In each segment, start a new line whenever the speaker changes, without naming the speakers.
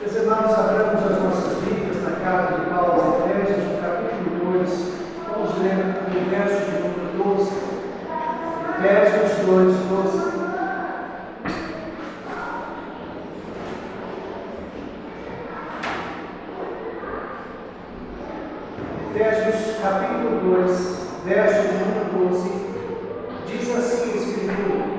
Meus irmãos, abramos as nossas Bíblias na carta de Paulo aos Efésios, no capítulo 2, vamos ler o verso de número 12. Efésios 2, 12. Efésios capítulo 2, verso de número 12, diz assim a Escritura: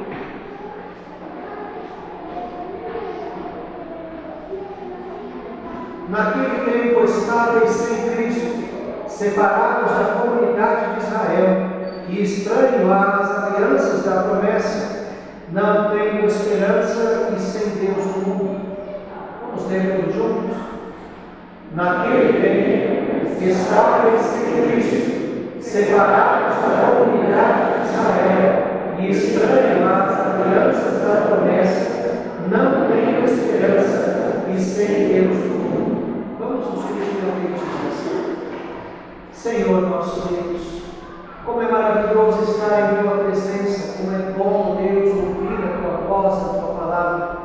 naquele tempo estáveis sem Cristo, separados da comunidade de Israel e estranhos às alianças da promessa, não tendo esperança e sem Deus no mundo. Vamos ler todos juntos? Naquele tempo estáveis sem Cristo, separados da comunidade de Israel e estranhos às alianças da promessa, não tendo esperança e sem Deus no mundo. Vamos nos dirigir ao Deus de oração. Senhor nosso Deus, como é maravilhoso estar em Tua presença, como é bom, Deus, ouvir a Tua voz, a Tua palavra.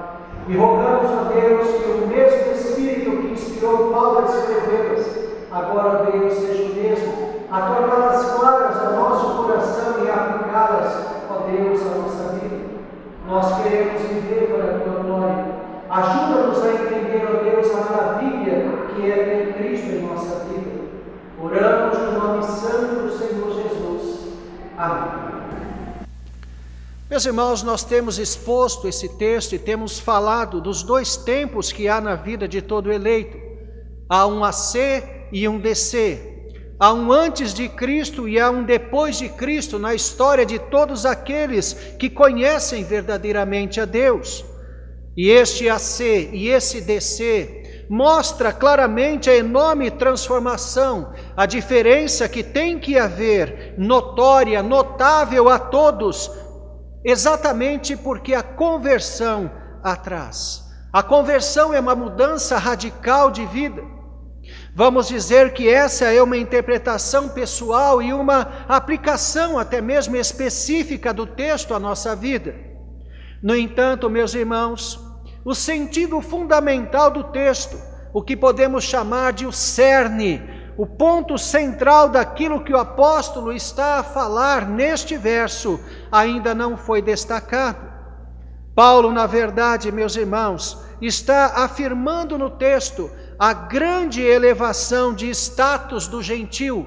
E rogamos a Deus que o mesmo Espírito que inspirou Paulo a escrevê-las, agora, Deus, seja o mesmo, a torná-las claras ao nosso coração e aplicá-las, ó Deus, à nossa vida. Nós queremos viver para a Tua glória. Ajuda-nos a entender, ó Deus, a maravilha que é ter Cristo em nossa vida. Oramos no nome santo do Senhor Jesus. Amém.
Meus irmãos, nós temos exposto esse texto e temos falado dos dois tempos que há na vida de todo eleito. Há um AC e um DC. Há um antes de Cristo e há um depois de Cristo na história de todos aqueles que conhecem verdadeiramente a Deus. E este AC e esse DC mostra claramente a enorme transformação, a diferença que tem que haver, notória, notável a todos, exatamente porque a conversão atrás. A conversão é uma mudança radical de vida. Vamos dizer que essa é uma interpretação pessoal e uma aplicação até mesmo específica do texto à nossa vida. No entanto, meus irmãos, o sentido fundamental do texto, o que podemos chamar de o cerne, o ponto central daquilo que o apóstolo está a falar neste verso, ainda não foi destacado. Paulo, na verdade, meus irmãos, está afirmando no texto a grande elevação de status do gentil,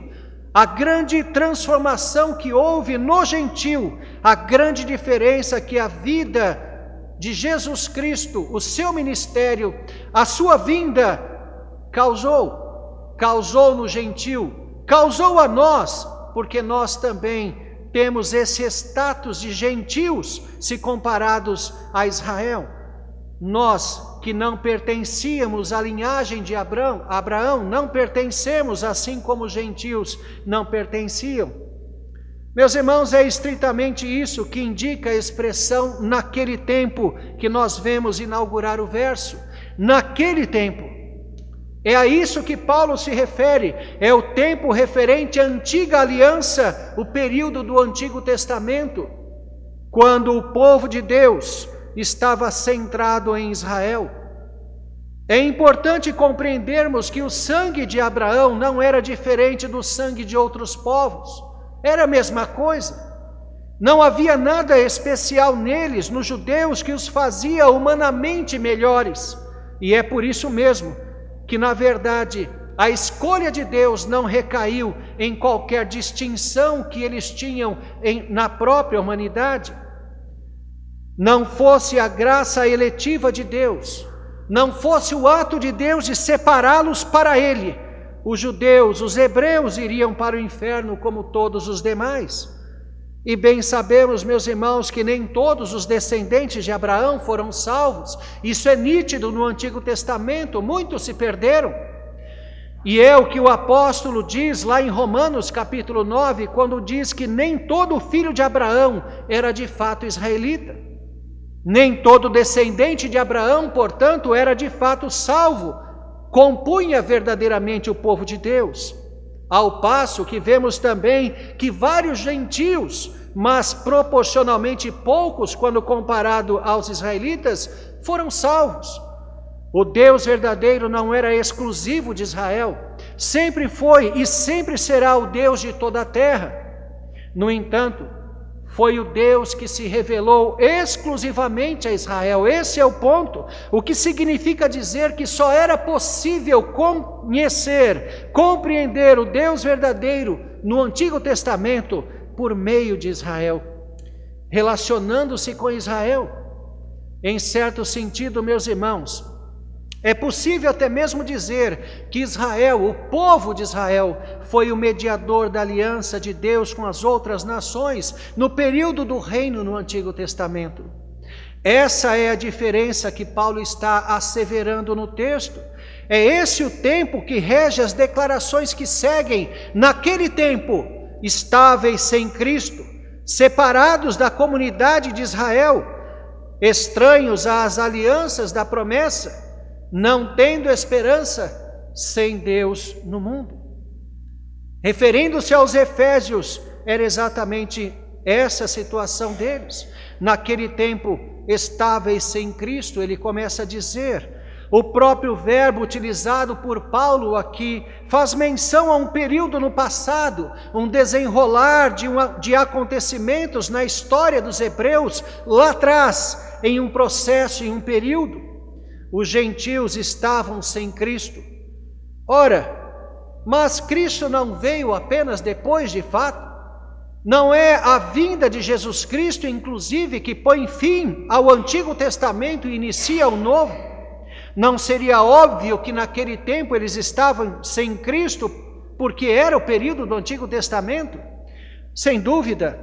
a grande transformação que houve no gentil, a grande diferença que a vida de Jesus Cristo, o seu ministério, a sua vinda causou no gentil, causou a nós, porque nós também temos esse status de gentios se comparados a Israel. Nós que não pertencíamos à linhagem de Abraão, não pertencemos assim como os gentios não pertenciam. Meus irmãos, é estritamente isso que indica a expressão naquele tempo que nós vemos inaugurar o verso. Naquele tempo. É a isso que Paulo se refere, é o tempo referente à antiga aliança, o período do Antigo Testamento, quando o povo de Deus estava centrado em Israel. É importante compreendermos que o sangue de Abraão não era diferente do sangue de outros povos. Era a mesma coisa. Não havia nada especial neles, nos judeus, que os fazia humanamente melhores. E é por isso mesmo que, na verdade, a escolha de Deus não recaiu em qualquer distinção que eles tinham na própria humanidade. Não fosse a graça eletiva de Deus, não fosse o ato de Deus de separá-los para Ele, os judeus, os hebreus iriam para o inferno como todos os demais. E bem sabemos, meus irmãos, que nem todos os descendentes de Abraão foram salvos. Isso é nítido no Antigo Testamento, muitos se perderam. E é o que o apóstolo diz lá em Romanos capítulo 9, quando diz que nem todo filho de Abraão era de fato israelita. Nem todo descendente de Abraão, portanto, era de fato salvo, compunha verdadeiramente o povo de Deus. Ao passo que vemos também que vários gentios, mas proporcionalmente poucos quando comparado aos israelitas, foram salvos. O Deus verdadeiro não era exclusivo de Israel, sempre foi e sempre será o Deus de toda a terra. No entanto, foi o Deus que se revelou exclusivamente a Israel. Esse é o ponto, o que significa dizer que só era possível conhecer, compreender o Deus verdadeiro no Antigo Testamento por meio de Israel, relacionando-se com Israel. Em certo sentido, meus irmãos, é possível até mesmo dizer que Israel, o povo de Israel, foi o mediador da aliança de Deus com as outras nações no período do reino no Antigo Testamento. Essa é a diferença que Paulo está asseverando no texto. É esse o tempo que rege as declarações que seguem. Naquele tempo, estáveis sem Cristo, separados da comunidade de Israel, estranhos às alianças da promessa, não tendo esperança, sem Deus no mundo. Referindo-se aos efésios, era exatamente essa situação deles. Naquele tempo, estáveis sem Cristo, ele começa a dizer. O próprio verbo utilizado por Paulo aqui faz menção a um período no passado, um desenrolar de acontecimentos na história dos hebreus, lá atrás, em um processo, em um período. Os gentios estavam sem Cristo. Ora, mas Cristo não veio apenas depois de fato. Não é a vinda de Jesus Cristo, inclusive, que põe fim ao Antigo Testamento e inicia o Novo. Não seria óbvio que naquele tempo eles estavam sem Cristo, porque era o período do Antigo Testamento? Sem dúvida,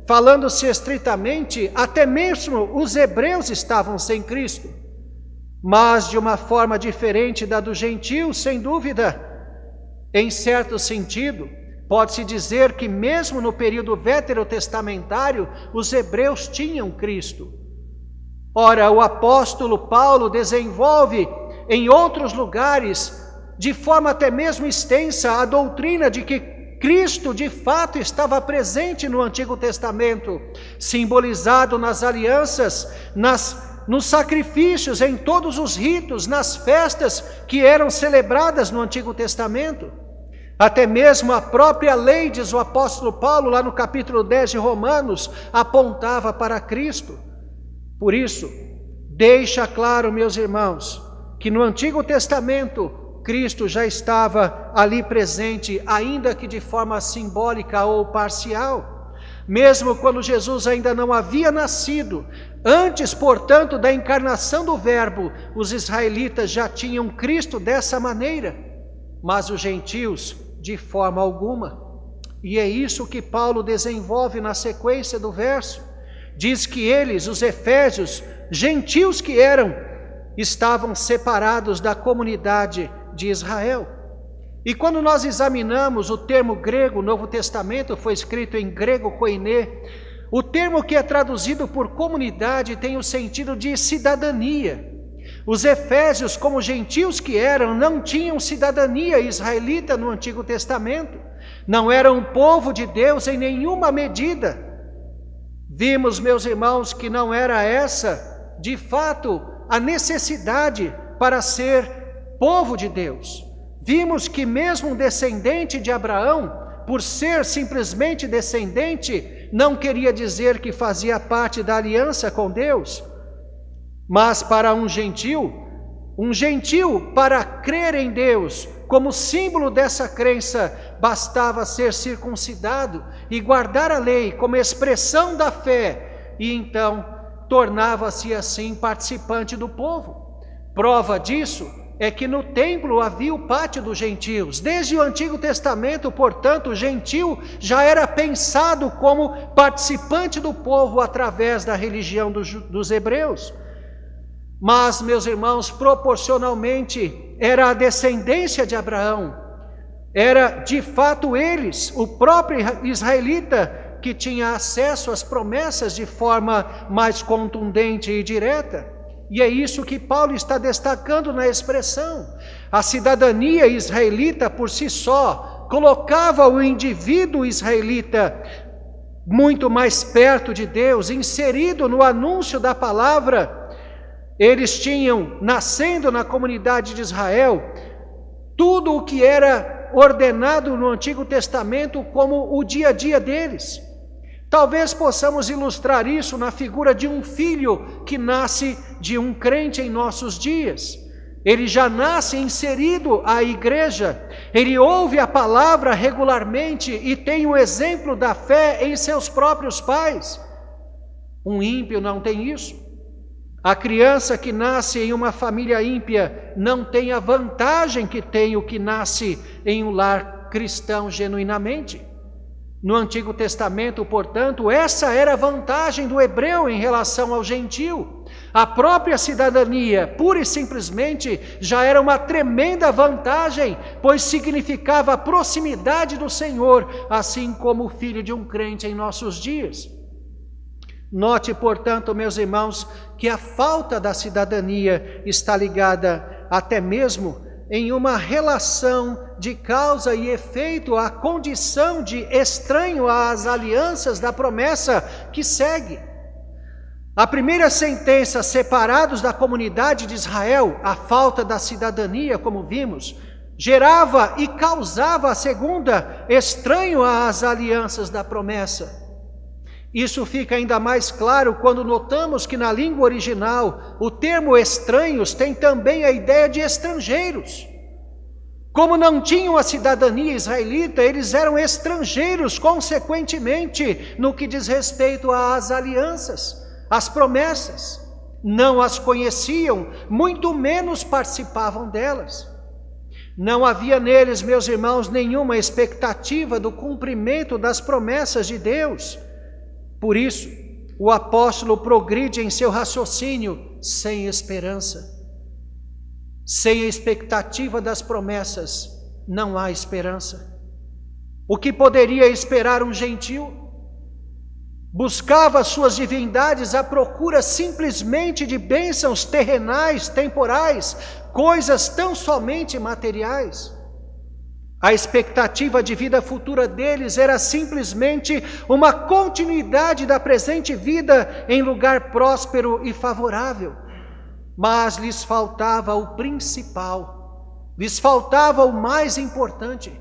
falando-se estritamente, até mesmo os hebreus estavam sem Cristo. Mas de uma forma diferente da dos gentios, sem dúvida. Em certo sentido, pode-se dizer que mesmo no período veterotestamentário, os hebreus tinham Cristo. Ora, o apóstolo Paulo desenvolve em outros lugares, de forma até mesmo extensa, a doutrina de que Cristo de fato estava presente no Antigo Testamento, simbolizado nas alianças, nos sacrifícios, em todos os ritos, nas festas que eram celebradas no Antigo Testamento. Até mesmo a própria lei, diz o apóstolo Paulo, lá no capítulo 10 de Romanos, apontava para Cristo. Por isso, deixa claro, meus irmãos, que no Antigo Testamento, Cristo já estava ali presente, ainda que de forma simbólica ou parcial. Mesmo quando Jesus ainda não havia nascido, antes, portanto, da encarnação do Verbo, os israelitas já tinham Cristo dessa maneira, mas os gentios, de forma alguma. E é isso que Paulo desenvolve na sequência do verso. Diz que eles, os efésios, gentios que eram, estavam separados da comunidade de Israel. E quando nós examinamos o termo grego, o Novo Testamento foi escrito em grego koiné, o termo que é traduzido por comunidade tem o sentido de cidadania. Os efésios, como gentios que eram, não tinham cidadania israelita no Antigo Testamento. Não eram povo de Deus em nenhuma medida. Vimos, meus irmãos, que não era essa, de fato, a necessidade para ser povo de Deus. Vimos que mesmo um descendente de Abraão, por ser simplesmente descendente, não queria dizer que fazia parte da aliança com Deus. Mas para um gentil para crer em Deus, como símbolo dessa crença, bastava ser circuncidado e guardar a lei como expressão da fé, e então tornava-se assim participante do povo. Prova disso é que no templo havia o pátio dos gentios. Desde o Antigo Testamento, portanto, o gentil já era pensado como participante do povo através da religião dos hebreus. Mas, meus irmãos, proporcionalmente, era a descendência de Abraão, era de fato eles, o próprio israelita, que tinha acesso às promessas de forma mais contundente e direta. E é isso que Paulo está destacando na expressão. A cidadania israelita por si só colocava o indivíduo israelita muito mais perto de Deus, inserido no anúncio da palavra, Eles tinham, nascendo na comunidade de Israel, tudo o que era ordenado no Antigo Testamento como o dia a dia deles. Talvez possamos ilustrar isso na figura de um filho que nasce de um crente em nossos dias. Ele já nasce inserido à igreja, ele ouve a palavra regularmente e tem o exemplo da fé em seus próprios pais. Um ímpio não tem isso. A criança que nasce em uma família ímpia não tem a vantagem que tem o que nasce em um lar cristão genuinamente. No Antigo Testamento, portanto, essa era a vantagem do hebreu em relação ao gentio. A própria cidadania, pura e simplesmente, já era uma tremenda vantagem, pois significava a proximidade do Senhor, assim como o filho de um crente em nossos dias. Note, portanto, meus irmãos, que a falta da cidadania está ligada até mesmo em uma relação de causa e efeito à condição de estranho às alianças da promessa que segue. A primeira sentença, separados da comunidade de Israel, a falta da cidadania, como vimos, gerava e causava a segunda, estranho às alianças da promessa. Isso fica ainda mais claro quando notamos que na língua original o termo estranhos tem também a ideia de estrangeiros. Como não tinham a cidadania israelita, eles eram estrangeiros, consequentemente, no que diz respeito às alianças, às promessas. Não as conheciam, muito menos participavam delas. Não havia neles, meus irmãos, nenhuma expectativa do cumprimento das promessas de Deus. Por isso, o apóstolo progride em seu raciocínio sem esperança. Sem a expectativa das promessas, não há esperança. O que poderia esperar um gentio? Buscava suas divindades à procura simplesmente de bênçãos terrenais, temporais, coisas tão somente materiais. A expectativa de vida futura deles era simplesmente uma continuidade da presente vida em lugar próspero e favorável. Mas lhes faltava o principal, lhes faltava o mais importante,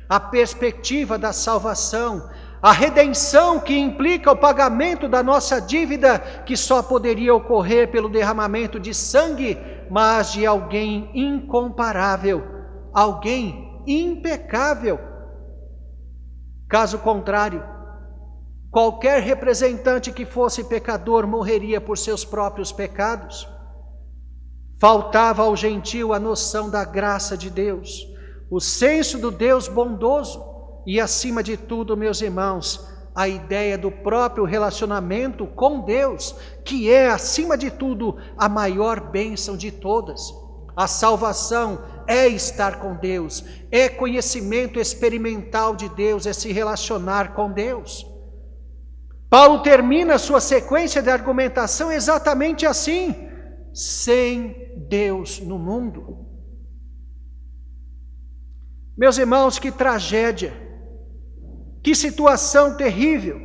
a perspectiva da salvação, a redenção que implica o pagamento da nossa dívida, que só poderia ocorrer pelo derramamento de sangue, mas de alguém incomparável, alguém impecável. Caso contrário, qualquer representante que fosse pecador morreria por seus próprios pecados. Faltava ao gentio a noção da graça de Deus, o senso do Deus bondoso e, acima de tudo, meus irmãos, a ideia do próprio relacionamento com Deus, que é, acima de tudo, a maior bênção de todas. A salvação é estar com Deus, é conhecimento experimental de Deus, é se relacionar com Deus. Paulo termina sua sequência de argumentação exatamente assim: sem Deus no mundo. Meus irmãos, que tragédia, que situação terrível,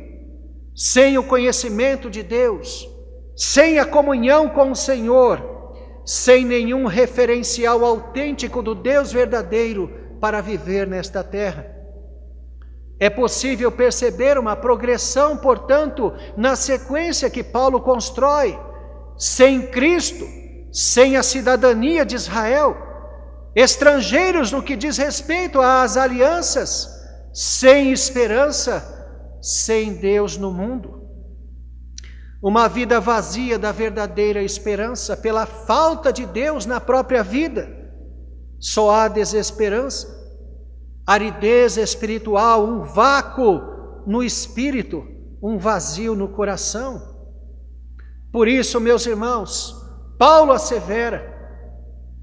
sem o conhecimento de Deus, sem a comunhão com o Senhor, sem nenhum referencial autêntico do Deus verdadeiro para viver nesta terra. É possível perceber uma progressão, portanto, na sequência que Paulo constrói. Sem Cristo, sem a cidadania de Israel, estrangeiros no que diz respeito às alianças, sem esperança, sem Deus no mundo. Uma vida vazia da verdadeira esperança pela falta de Deus na própria vida. Só há desesperança, aridez espiritual, um vácuo no espírito, um vazio no coração. Por isso, meus irmãos, Paulo assevera,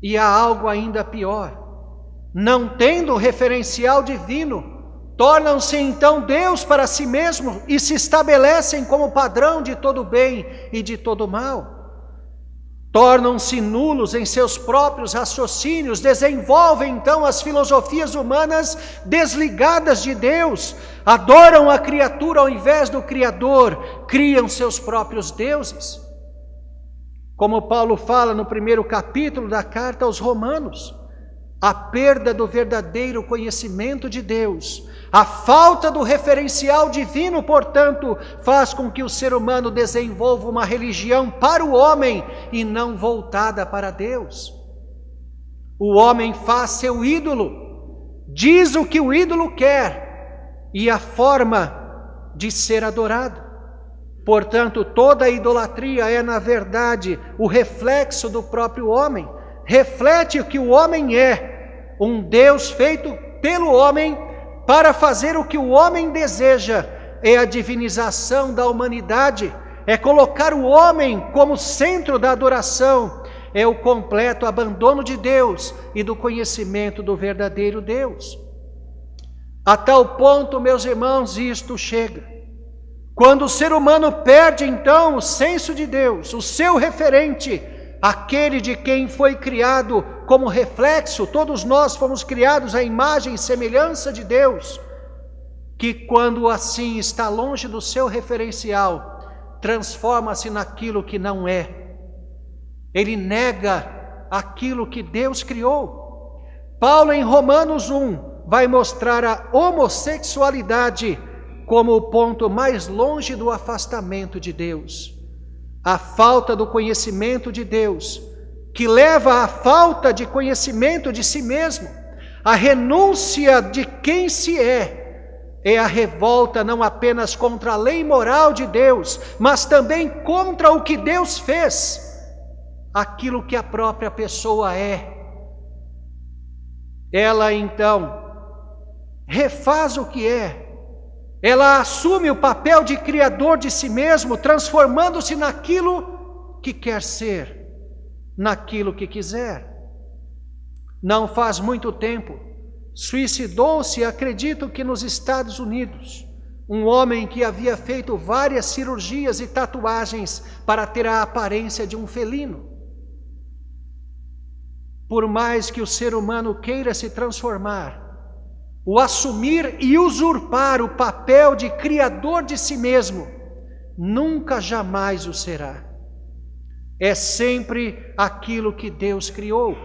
e há algo ainda pior: não tendo referencial divino, tornam-se então Deus para si mesmos e se estabelecem como padrão de todo bem e de todo mal. Tornam-se nulos em seus próprios raciocínios, desenvolvem então as filosofias humanas desligadas de Deus, adoram a criatura ao invés do Criador, criam seus próprios deuses. Como Paulo fala no primeiro capítulo da carta aos Romanos, a perda do verdadeiro conhecimento de Deus, a falta do referencial divino, portanto, faz com que o ser humano desenvolva uma religião para o homem e não voltada para Deus. O homem faz seu ídolo, diz o que o ídolo quer e a forma de ser adorado. Portanto, toda a idolatria é, na verdade, o reflexo do próprio homem. Reflete o que o homem é, um Deus feito pelo homem para fazer o que o homem deseja. É a divinização da humanidade, é colocar o homem como centro da adoração, é o completo abandono de Deus e do conhecimento do verdadeiro Deus. A tal ponto, meus irmãos, isto chega. Quando o ser humano perde, então, o senso de Deus, o seu referente, aquele de quem foi criado como reflexo, todos nós fomos criados à imagem e semelhança de Deus, que quando assim está longe do seu referencial, transforma-se naquilo que não é. Ele nega aquilo que Deus criou. Paulo, em Romanos 1, vai mostrar a homossexualidade como o ponto mais longe do afastamento de Deus. A falta do conhecimento de Deus, que leva à falta de conhecimento de si mesmo, a renúncia de quem se é a revolta não apenas contra a lei moral de Deus, mas também contra o que Deus fez, aquilo que a própria pessoa é. Ela então refaz o que é. Ela assume o papel de criador de si mesmo, transformando-se naquilo que quer ser, naquilo que quiser. Não faz muito tempo, suicidou-se, acredito que nos Estados Unidos, um homem que havia feito várias cirurgias e tatuagens para ter a aparência de um felino. Por mais que o ser humano queira se transformar, o assumir e usurpar o papel de criador de si mesmo, nunca jamais o será. É sempre aquilo que Deus criou.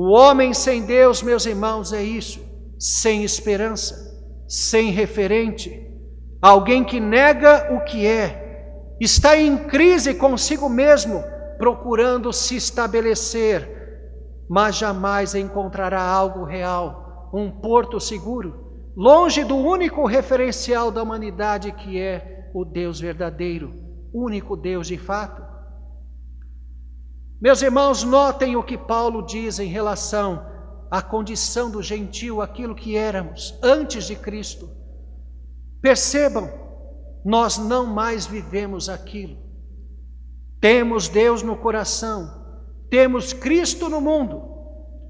O homem sem Deus, meus irmãos, é isso, sem esperança, sem referente, alguém que nega o que é, está em crise consigo mesmo, procurando se estabelecer, mas jamais encontrará algo real, um porto seguro, longe do único referencial da humanidade que é o Deus verdadeiro, único Deus de fato. Meus irmãos, notem o que Paulo diz em relação à condição do gentio, aquilo que éramos antes de Cristo. Percebam, nós não mais vivemos aquilo. Temos Deus no coração, temos Cristo no mundo.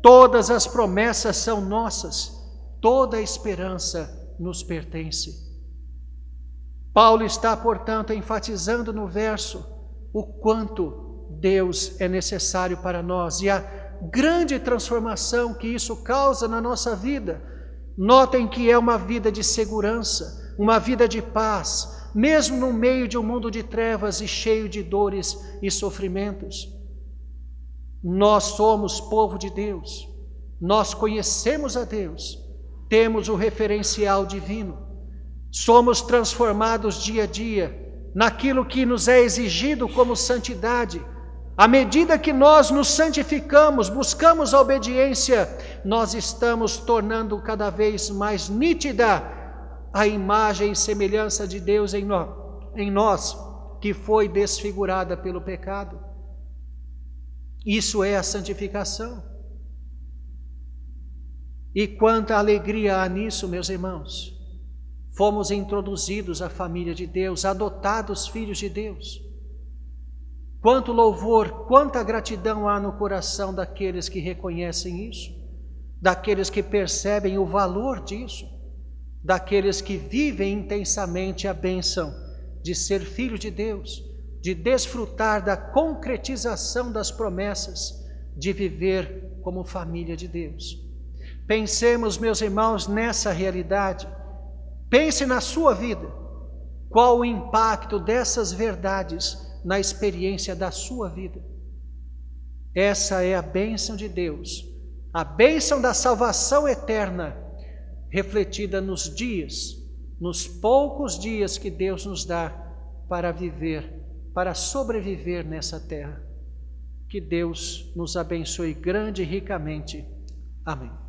Todas as promessas são nossas, toda a esperança nos pertence. Paulo está, portanto, enfatizando no verso o quanto Deus é necessário para nós e a grande transformação que isso causa na nossa vida. Notem que é uma vida de segurança, uma vida de paz, mesmo no meio de um mundo de trevas e cheio de dores e sofrimentos. Nós somos povo de Deus, nós conhecemos a Deus, temos o referencial divino, somos transformados dia a dia naquilo que nos é exigido como santidade. À medida que nós nos santificamos, buscamos a obediência, nós estamos tornando cada vez mais nítida a imagem e semelhança de Deus em nós, que foi desfigurada pelo pecado. Isso é a santificação. E quanta alegria há nisso, meus irmãos. Fomos introduzidos à família de Deus, adotados filhos de Deus. Quanto louvor, quanta gratidão há no coração daqueles que reconhecem isso, daqueles que percebem o valor disso, daqueles que vivem intensamente a bênção de ser filho de Deus, de desfrutar da concretização das promessas, de viver como família de Deus. Pensemos, meus irmãos, nessa realidade. Pense na sua vida. Qual o impacto dessas verdades na experiência da sua vida. Essa é a bênção de Deus, a bênção da salvação eterna, refletida nos dias, nos poucos dias que Deus nos dá para viver, para sobreviver nessa terra. Que Deus nos abençoe grande e ricamente. Amém.